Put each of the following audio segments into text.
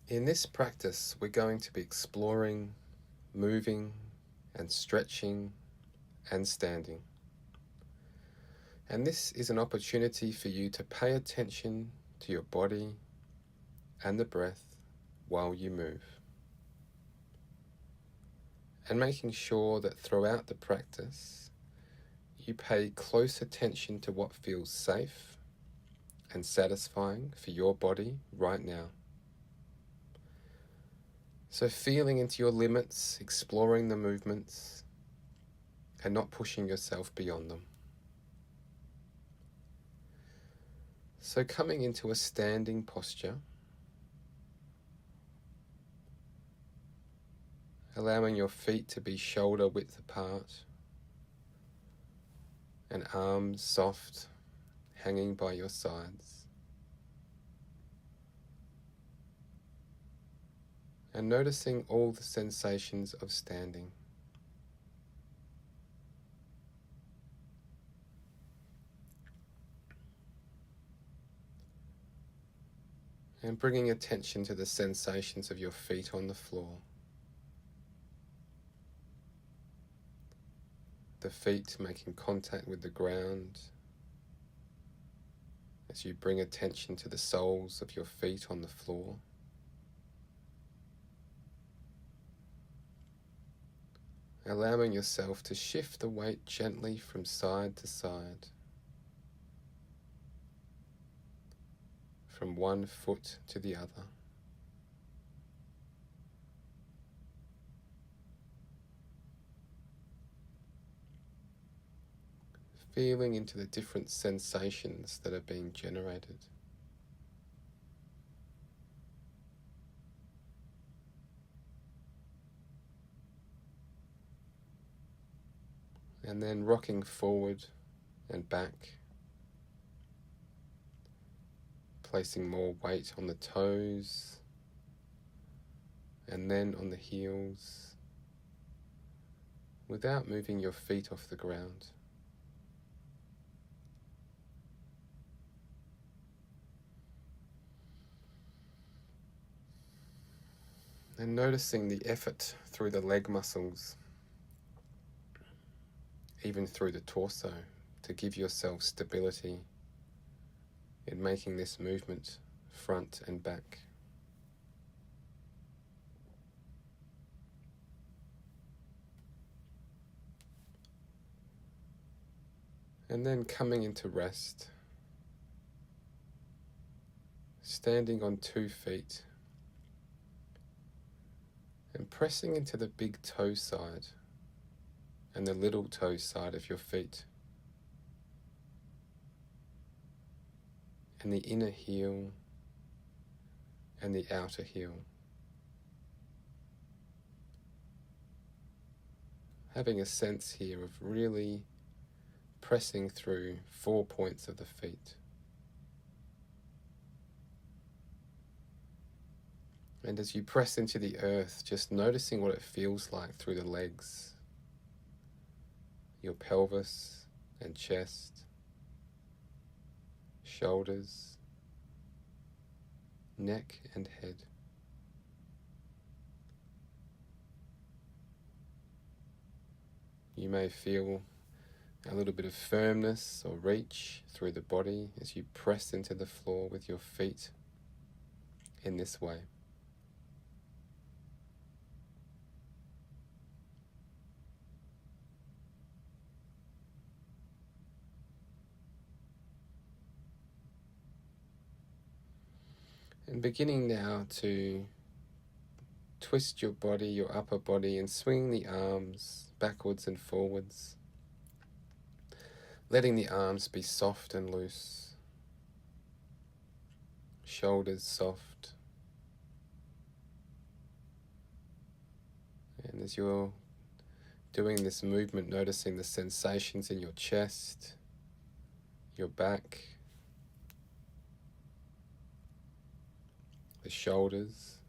In this practice, we're going to be exploring, moving and stretching and standing. And this is an opportunity for you to pay attention to your body and the breath while you move. And making sure that throughout the practice, you pay close attention to what feels safe and satisfying for your body right now. So feeling into your limits, exploring the movements, and not pushing yourself beyond them. So coming into a standing posture, allowing your feet to be shoulder width apart and arms soft, hanging by your sides. And noticing all the sensations of standing. And bringing attention to the sensations of your feet on the floor. The feet making contact with the ground as you bring attention to the soles of your feet on the floor. Allowing yourself to shift the weight gently from side to side, from one foot to the other. Feeling into the different sensations that are being generated. And then rocking forward and back, placing more weight on the toes and then on the heels without moving your feet off the ground. And noticing the effort through the leg muscles, even through the torso, to give yourself stability in making this movement front and back. And then coming into rest, standing on 2 feet and pressing into the big toe side and the little toe side of your feet, and the inner heel and the outer heel. Having a sense here of really pressing through 4 points of the feet. And as you press into the earth, just noticing what it feels like through the legs, your pelvis and chest, shoulders, neck and head. You may feel a little bit of firmness or reach through the body as you press into the floor with your feet in this way. And beginning now to twist your body, your upper body, and swing the arms backwards and forwards, letting the arms be soft and loose, shoulders soft. And as you're doing this movement, noticing the sensations in your chest, your back, the shoulders,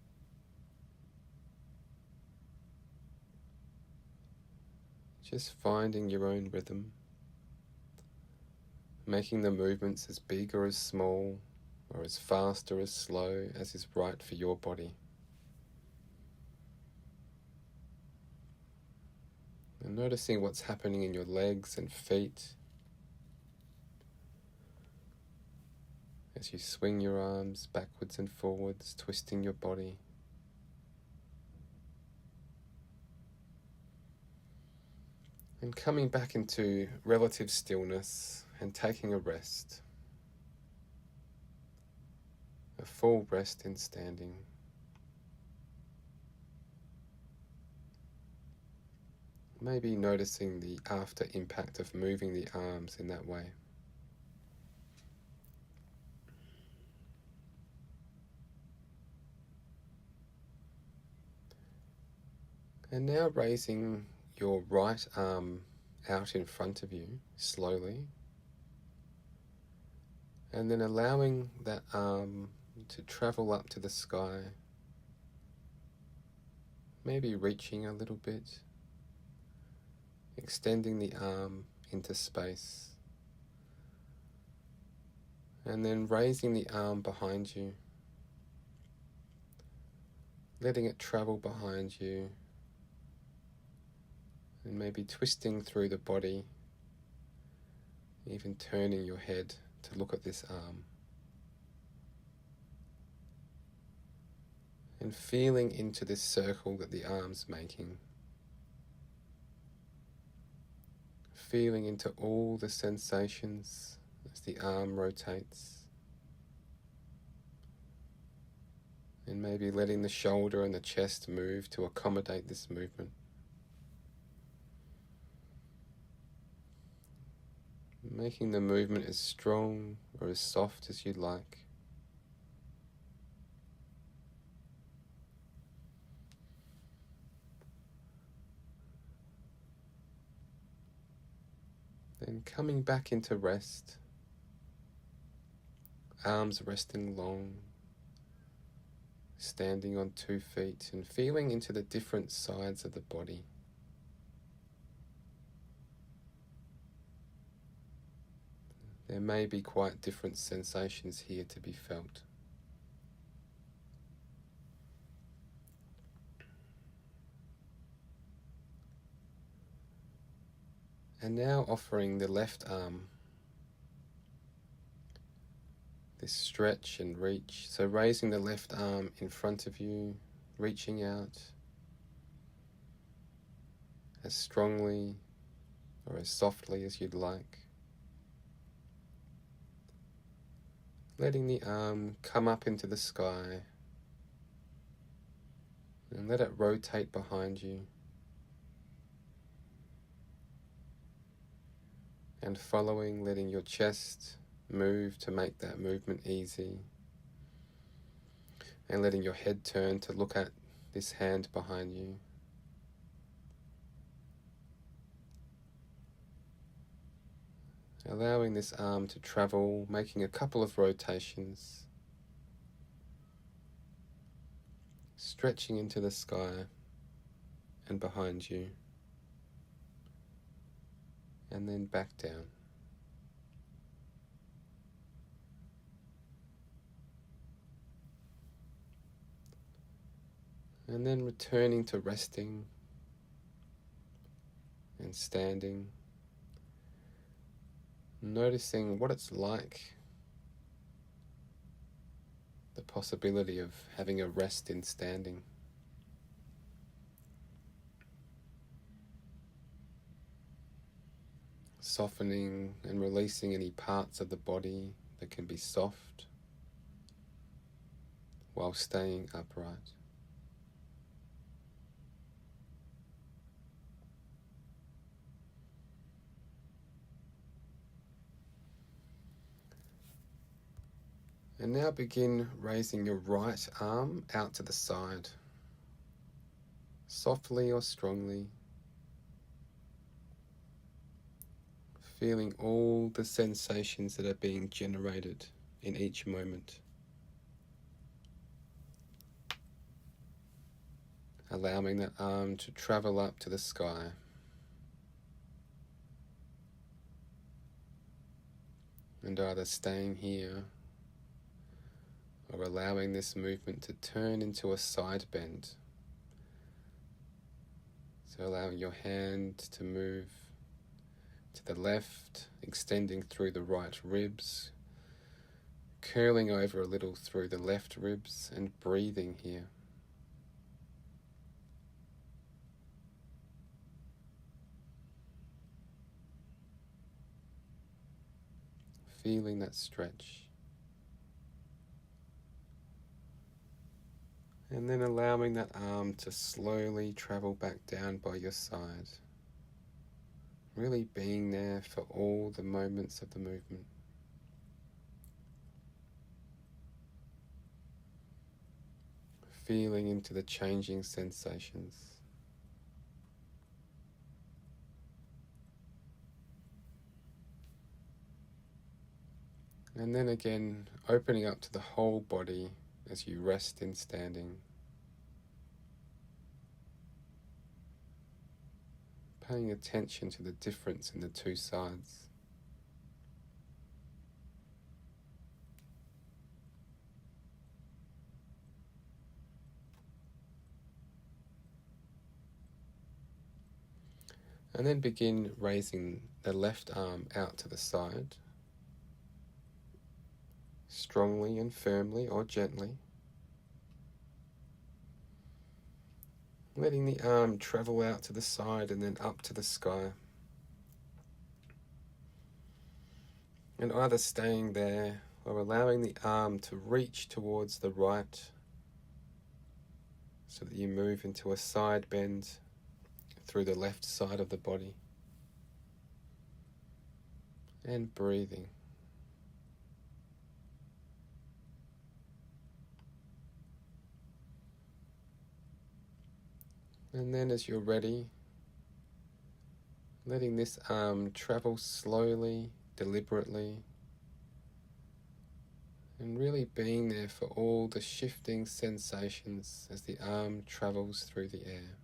just finding your own rhythm, making the movements as big or as small, or as fast or as slow as is right for your body. And noticing what's happening in your legs and feet as you swing your arms backwards and forwards, twisting your body. And coming back into relative stillness and taking a rest. A full rest in standing. Maybe noticing the after impact of moving the arms in that way. And now raising your right arm out in front of you slowly, and then allowing that arm to travel up to the sky, maybe reaching a little bit, extending the arm into space, and then raising the arm behind you, letting it travel behind you, and maybe twisting through the body, even turning your head to look at this arm. And feeling into this circle that the arm's making. Feeling into all the sensations as the arm rotates. And maybe letting the shoulder and the chest move to accommodate this movement. Making the movement as strong or as soft as you'd like. Then coming back into rest, arms resting long, standing on 2 feet and feeling into the different sides of the body. There may be quite different sensations here to be felt. And now offering the left arm this stretch and reach. So raising the left arm in front of you, reaching out as strongly or as softly as you'd like. Letting the arm come up into the sky and let it rotate behind you. And following, letting your chest move to make that movement easy. And letting your head turn to look at this hand behind you. Allowing this arm to travel, making a couple of rotations. Stretching into the sky and behind you. And then back down. And then returning to resting and standing. Noticing what it's like, the possibility of having a rest in standing. Softening and releasing any parts of the body that can be soft while staying upright. And now begin raising your right arm out to the side, softly or strongly, feeling all the sensations that are being generated in each moment. Allowing that arm to travel up to the sky. And either staying here or allowing this movement to turn into a side bend. So So allowing your hand to move to the left, extending through the right ribs, curling over a little through the left ribs, and breathing here. Feeling that stretch. And then allowing that arm to slowly travel back down by your side. Really being there for all the moments of the movement. Feeling into the changing sensations. And then again, opening up to the whole body as you rest in standing. Paying attention to the difference in the two sides. And then begin raising the left arm out to the side, strongly and firmly or gently. Letting the arm travel out to the side and then up to the sky. And either staying there or allowing the arm to reach towards the right so that you move into a side bend through the left side of the body. And breathing. And then as you're ready, letting this arm travel slowly, deliberately, and really being there for all the shifting sensations as the arm travels through the air.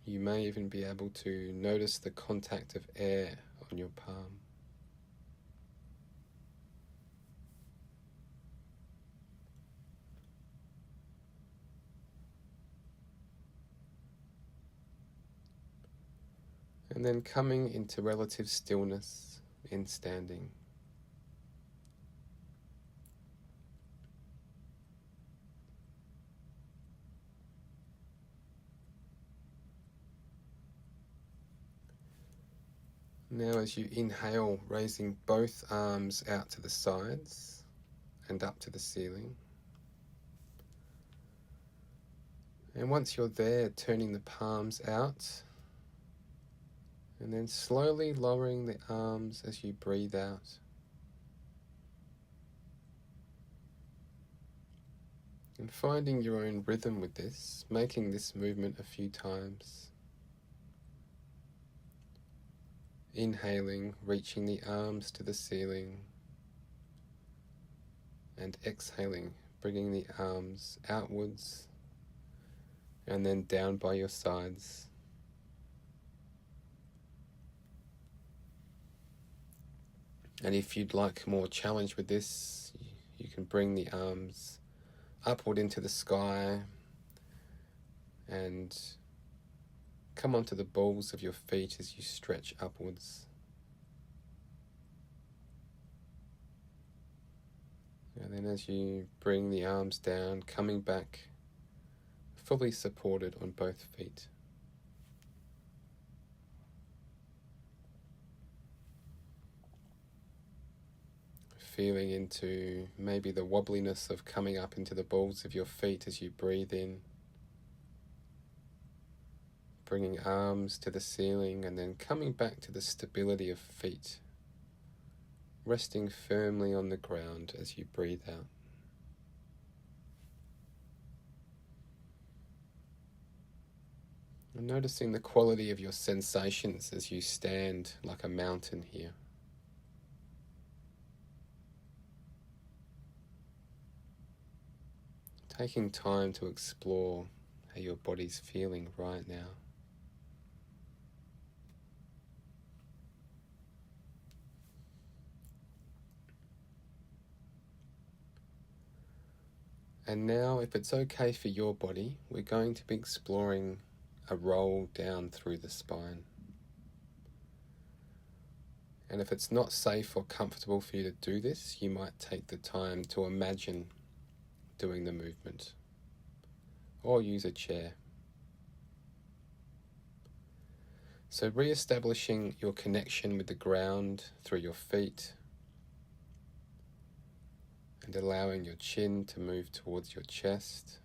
You may even be able to notice the contact of air on your palm. And then coming into relative stillness in standing. Now as you inhale, raising both arms out to the sides and up to the ceiling. And once you're there, turning the palms out and then slowly lowering the arms as you breathe out. And finding your own rhythm with this, making this movement a few times. Inhaling, reaching the arms to the ceiling, and exhaling, bringing the arms outwards and then down by your sides. And if you'd like more challenge with this, you can bring the arms upward into the sky and come onto the balls of your feet as you stretch upwards. And then as you bring the arms down, coming back fully supported on both feet. Feeling into maybe the wobbliness of coming up into the balls of your feet as you breathe in. Bringing arms to the ceiling and then coming back to the stability of feet. Resting firmly on the ground as you breathe out. And noticing the quality of your sensations as you stand like a mountain here. Taking time to explore how your body's feeling right now. And now, if it's okay for your body, we're going to be exploring a roll down through the spine. And if it's not safe or comfortable for you to do this, you might take the time to imagine doing the movement, or use a chair. So re-establishing your connection with the ground through your feet, and allowing your chin to move towards your chest.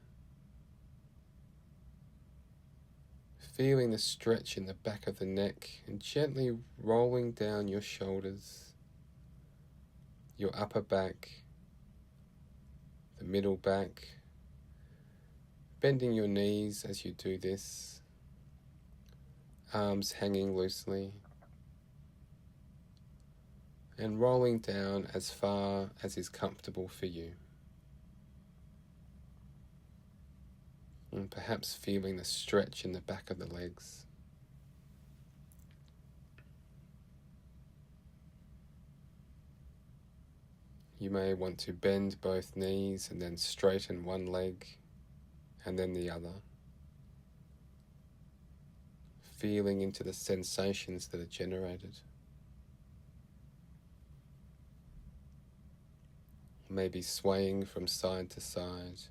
Feeling the stretch in the back of the neck and gently rolling down your shoulders, your upper back, the middle back, bending your knees as you do this, arms hanging loosely, and rolling down as far as is comfortable for you. And perhaps feeling the stretch in the back of the legs. You may want to bend both knees and then straighten one leg and then the other. Feeling into the sensations that are generated. Maybe swaying from side to side.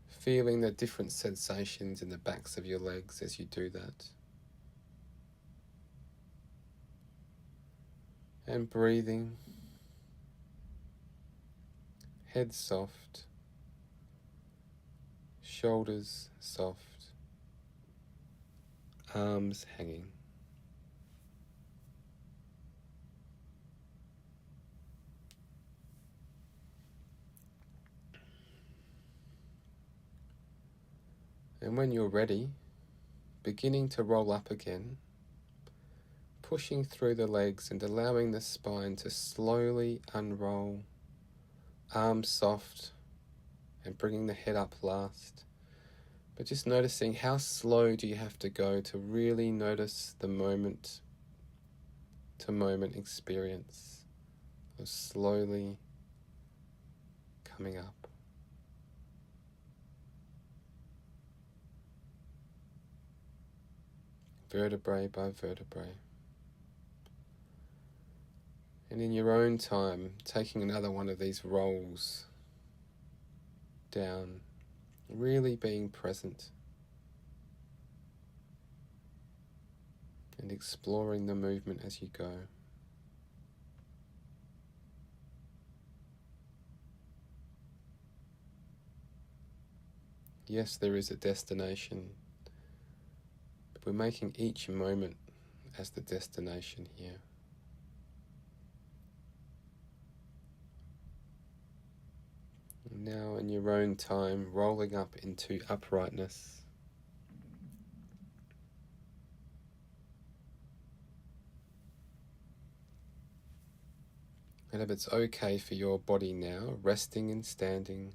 Feeling the different sensations in the backs of your legs as you do that. And breathing. Head soft. Shoulders soft. Arms hanging. And when you're ready, beginning to roll up again, pushing through the legs and allowing the spine to slowly unroll, arms soft, and bringing the head up last. But just noticing how slow do you have to go to really notice the moment to moment experience of slowly coming up. Vertebrae by vertebrae. And in your own time, taking another one of these rolls down, really being present and exploring the movement as you go. Yes, there is a destination, but we're making each moment as the destination here. And now in your own time, rolling up into uprightness. And if it's okay for your body now, resting and standing,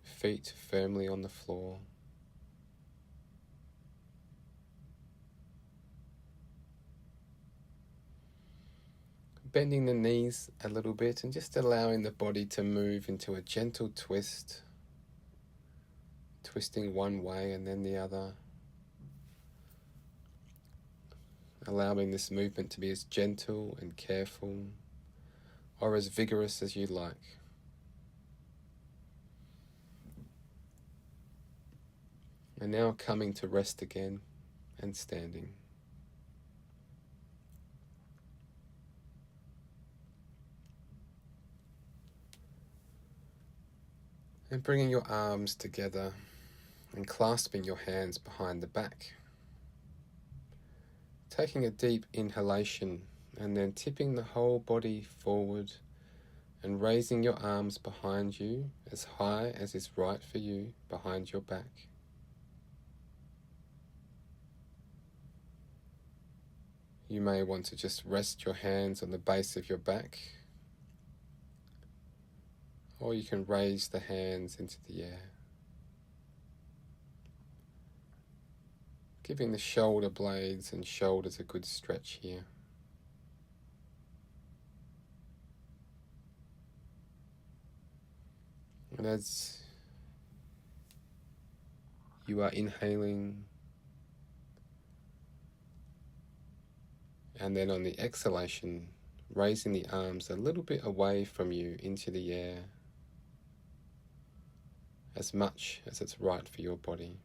feet firmly on the floor. Bending the knees a little bit and just allowing the body to move into a gentle twist, twisting one way and then the other. Allowing this movement to be as gentle and careful or as vigorous as you like. And now coming to rest again and standing. And bringing your arms together and clasping your hands behind the back. Taking a deep inhalation and then tipping the whole body forward and raising your arms behind you as high as is right for you behind your back. You may want to just rest your hands on the base of your back, or you can raise the hands into the air. Giving the shoulder blades and shoulders a good stretch here. And as you are inhaling, and then on the exhalation, raising the arms a little bit away from you into the air, as much as it's right for your body.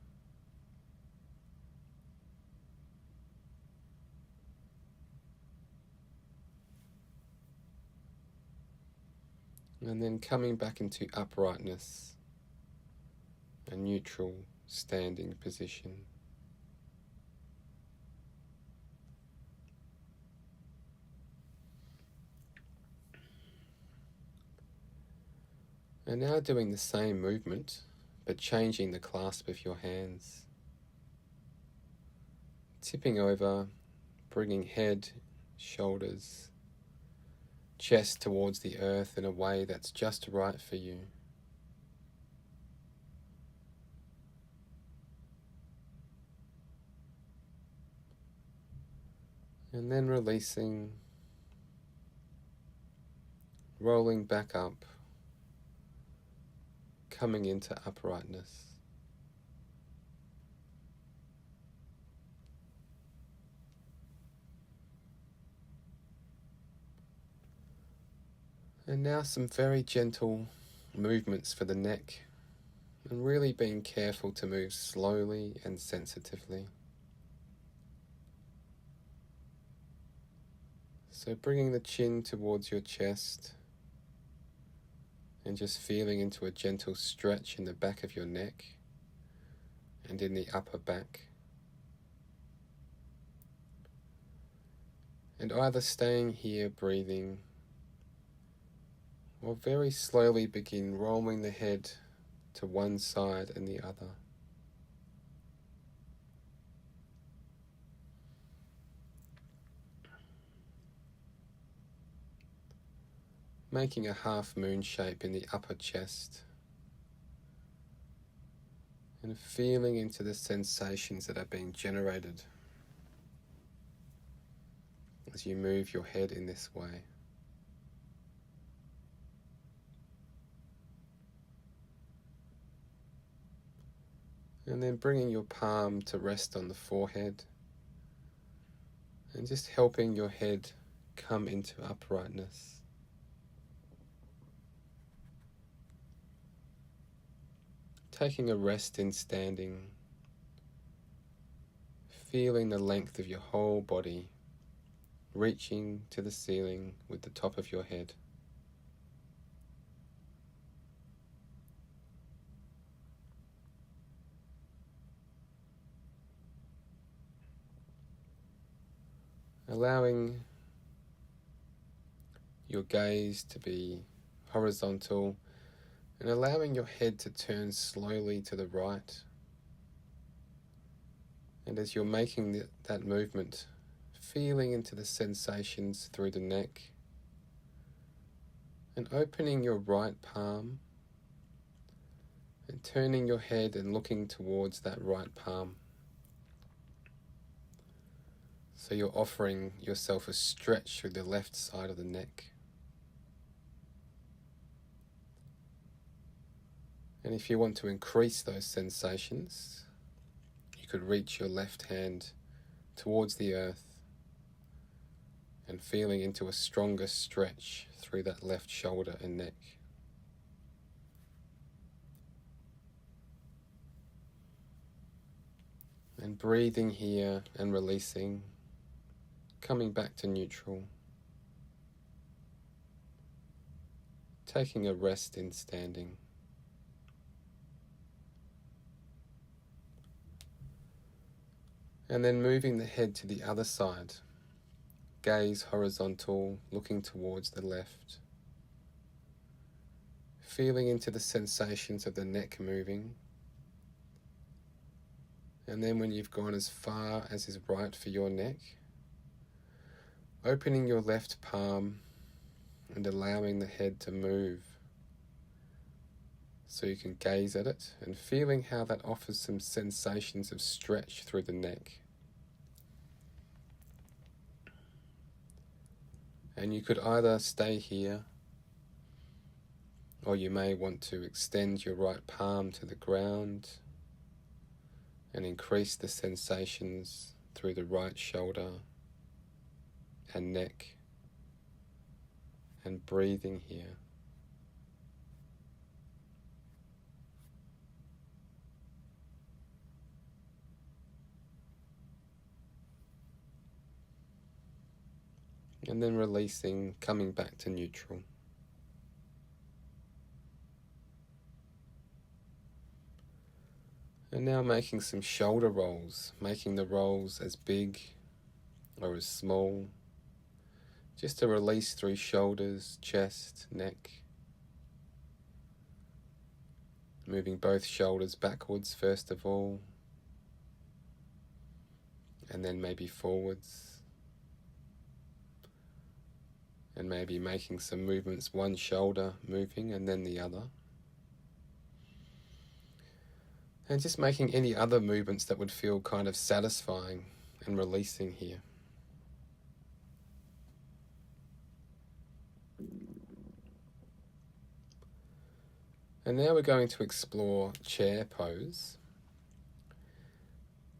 And then coming back into uprightness, a neutral standing position. And now doing the same movement, but changing the clasp of your hands. Tipping over, bringing head, shoulders, chest towards the earth in a way that's just right for you. And then releasing, rolling back up, coming into uprightness. And now some very gentle movements for the neck, and really being careful to move slowly and sensitively. So bringing the chin towards your chest and just feeling into a gentle stretch in the back of your neck and in the upper back. And either staying here breathing or very slowly begin rolling the head to one side and the other. Making a half moon shape in the upper chest and feeling into the sensations that are being generated as you move your head in this way. And then bringing your palm to rest on the forehead and just helping your head come into uprightness. Taking a rest in standing, feeling the length of your whole body, reaching to the ceiling with the top of your head. Allowing your gaze to be horizontal and allowing your head to turn slowly to the right. And as you're making that movement, feeling into the sensations through the neck and opening your right palm and turning your head and looking towards that right palm. So you're offering yourself a stretch through the left side of the neck. And if you want to increase those sensations, you could reach your left hand towards the earth and feeling into a stronger stretch through that left shoulder and neck. And breathing here and releasing, coming back to neutral, taking a rest in standing. And then moving the head to the other side, gaze horizontal, looking towards the left. Feeling into the sensations of the neck moving. And then when you've gone as far as is right for your neck, opening your left palm and allowing the head to move so you can gaze at it and feeling how that offers some sensations of stretch through the neck. And you could either stay here Or you may want to extend your right palm to the ground and increase the sensations through the right shoulder and neck, and breathing here. And then releasing, coming back to neutral. And now making some shoulder rolls, making the rolls as big or as small, just to release through shoulders, chest, neck. Moving both shoulders backwards first of all, and then maybe forwards. And maybe making some movements, one shoulder moving and then the other. And just making any other movements that would feel kind of satisfying and releasing here. And now we're going to explore chair pose.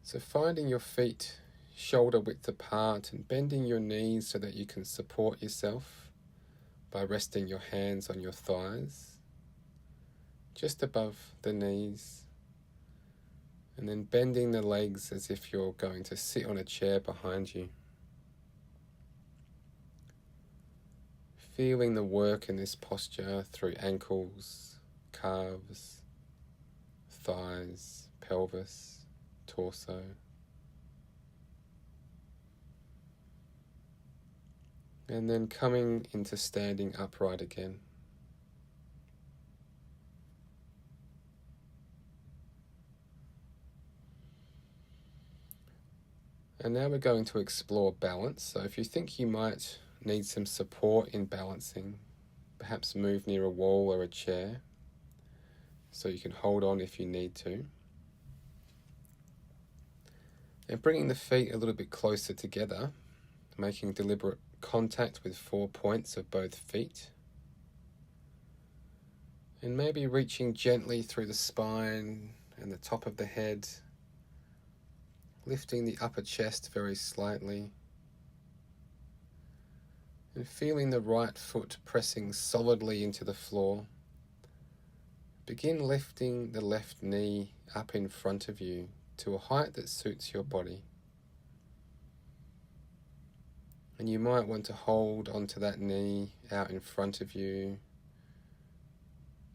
So finding your feet shoulder width apart and bending your knees so that you can support yourself by resting your hands on your thighs, just above the knees. And then bending the legs as if you're going to sit on a chair behind you. Feeling the work in this posture through ankles, calves, thighs, pelvis, torso. And then coming into standing upright again. And now we're going to explore balance. So if you think you might need some support in balancing, perhaps move near a wall or a chair so you can hold on if you need to. And bringing the feet a little bit closer together, making deliberate contact with 4 points of both feet. And maybe reaching gently through the spine and the top of the head, lifting the upper chest very slightly, and feeling the right foot pressing solidly into the floor. Begin lifting the left knee up in front of you to a height that suits your body. And you might want to hold onto that knee out in front of you,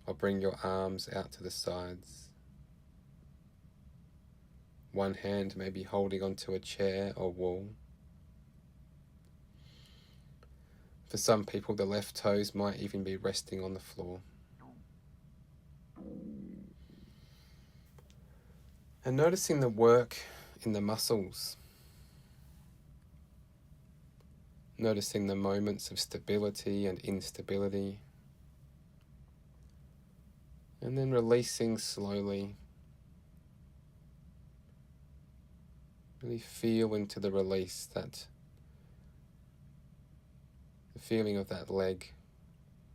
or bring your arms out to the sides. One hand may be holding onto a chair or wall. For some people, the left toes might even be resting on the floor. And noticing the work in the muscles. Noticing the moments of stability and instability. And then releasing slowly. Really feel into the release, the feeling of that leg,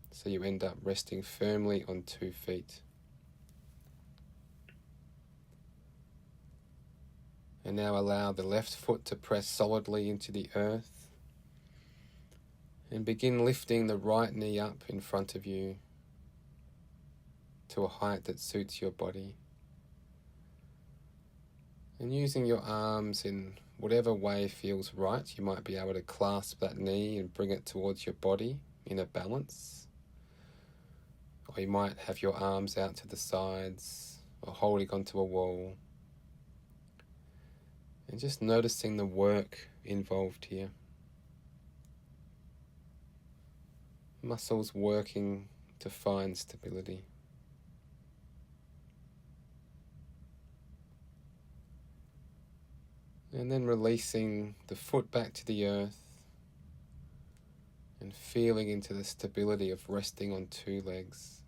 so you end up resting firmly on 2 feet. And now allow the left foot to press solidly into the earth, and begin lifting the right knee up in front of you to a height that suits your body. And using your arms in whatever way feels right, you might be able to clasp that knee and bring it towards your body in a balance. Or you might have your arms out to the sides or holding onto a wall. And just noticing the work involved here. Muscles working to find stability. And then releasing the foot back to the earth and feeling into the stability of resting on 2 legs.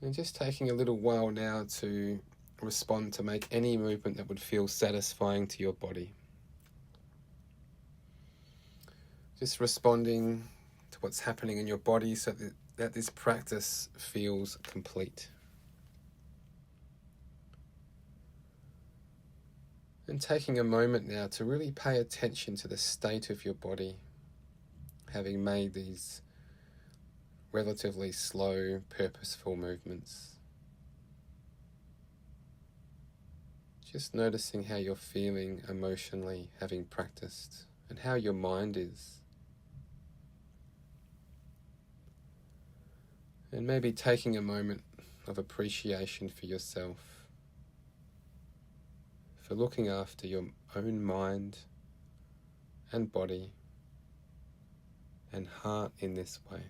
And just taking a little while now to respond to make any movement that would feel satisfying to your body. Just responding to what's happening in your body so that this practice feels complete. And taking a moment now to really pay attention to the state of your body, having made these relatively slow, purposeful movements. Just noticing how you're feeling emotionally having practiced and how your mind is. And maybe taking a moment of appreciation for yourself, for looking after your own mind and body and heart in this way.